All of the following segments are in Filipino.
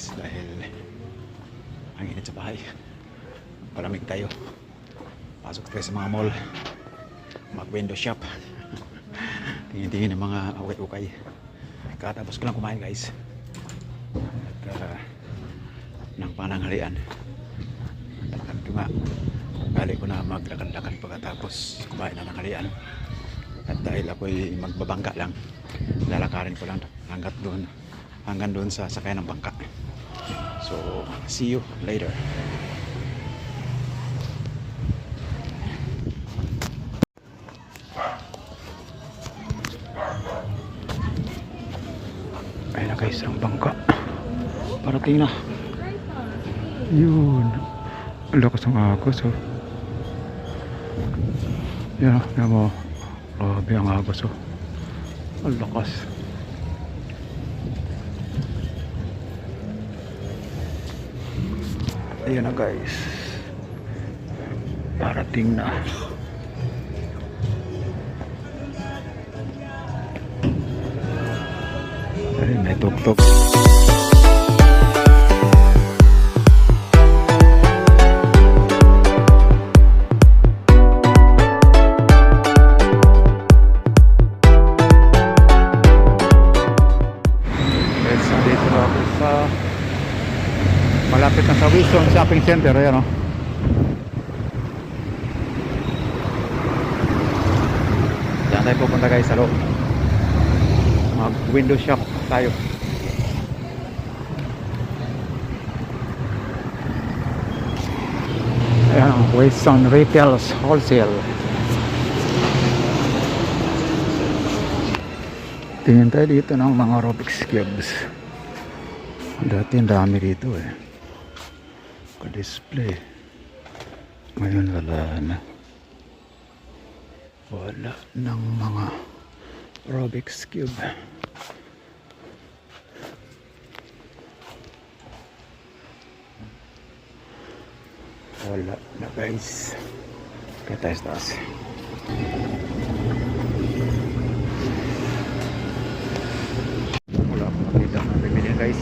guys dahil ang init sa bahay. Palamig tayo. Pasok tayo sa mga mall, mag window shop. Tingin-tingin ng mga ukay-ukay. Katapos ko lang kumain guys. At ng pananghalian. Lakad ko nga. Gali ko na maglakad-lakad pagkatapos kumain na ng halian. At dahil ako'y magbabangka lang, lalakarin ko lang hanggang doon sa sakay ng bangka. So, see you later. Ayun na guys, ang bangka. Parating na. Yun. Ang lakas ng agos oh. Yan mo. Grabe ang agos oh. Ang lakas. Ayan na guys. Parating na. Ay, may tuk-tuk. Malapit na sa Wilson Shopping Center. Ayan o. Diyan tayo pupunta guys sa loob. Mag window shop tayo. Ayan o, Wilson Retails Wholesale. Tingin tayo dito ng mga Rubik's Cubes. Dati ang dami dito eh. Display. Ngayon wala na. Wala ng mga Rubik's Cube. Wala na guys. Kaya tayo sa taas. Wala akong makita na bibili guys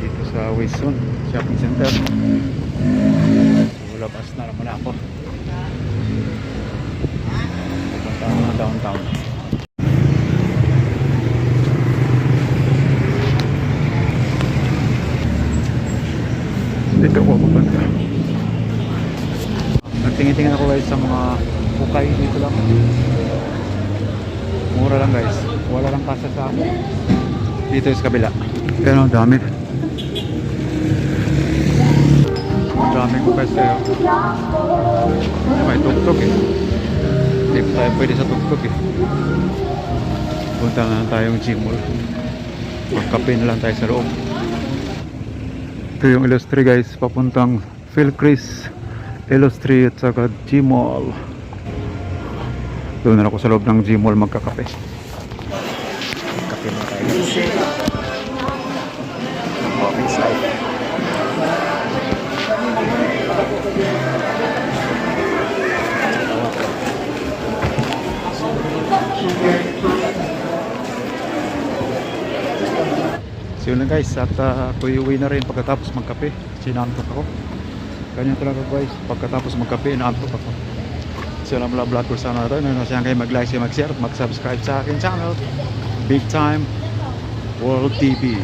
dito sa Wilson Shopping Center. So labas na naman ako. Pupunta ako ng downtown. Dito ako pupunta. Nagtingin-tingin ako guys sa mga ukay dito lang. Mura lang guys. Wala lang kasa sa akin. Dito sa kabila. Pero ang dami. Dami ko guys kayo. May tuk-tuk eh. Hindi pa tayo pwede sa tuk-tuk eh. Punta na lang tayong Gmall. Magkape na lang tayo sa loob. Ito yung Illustri guys. Papuntang Philcris, Illustri at saka Gmall. Doon na ako sa loob ng Gmall magkakape. Magkape na tayo guys. Okay side. So yun lang guys, at ako iuwi na rin pagkatapos magkape. Sinantok ako. Ganyan talaga guys, pagkatapos magkape, inaantok ako. So yun lang vlog ko sana ito. Nasaan kayo mag-like, mag-share at mag-subscribe sa akin channel, Big Time World TV.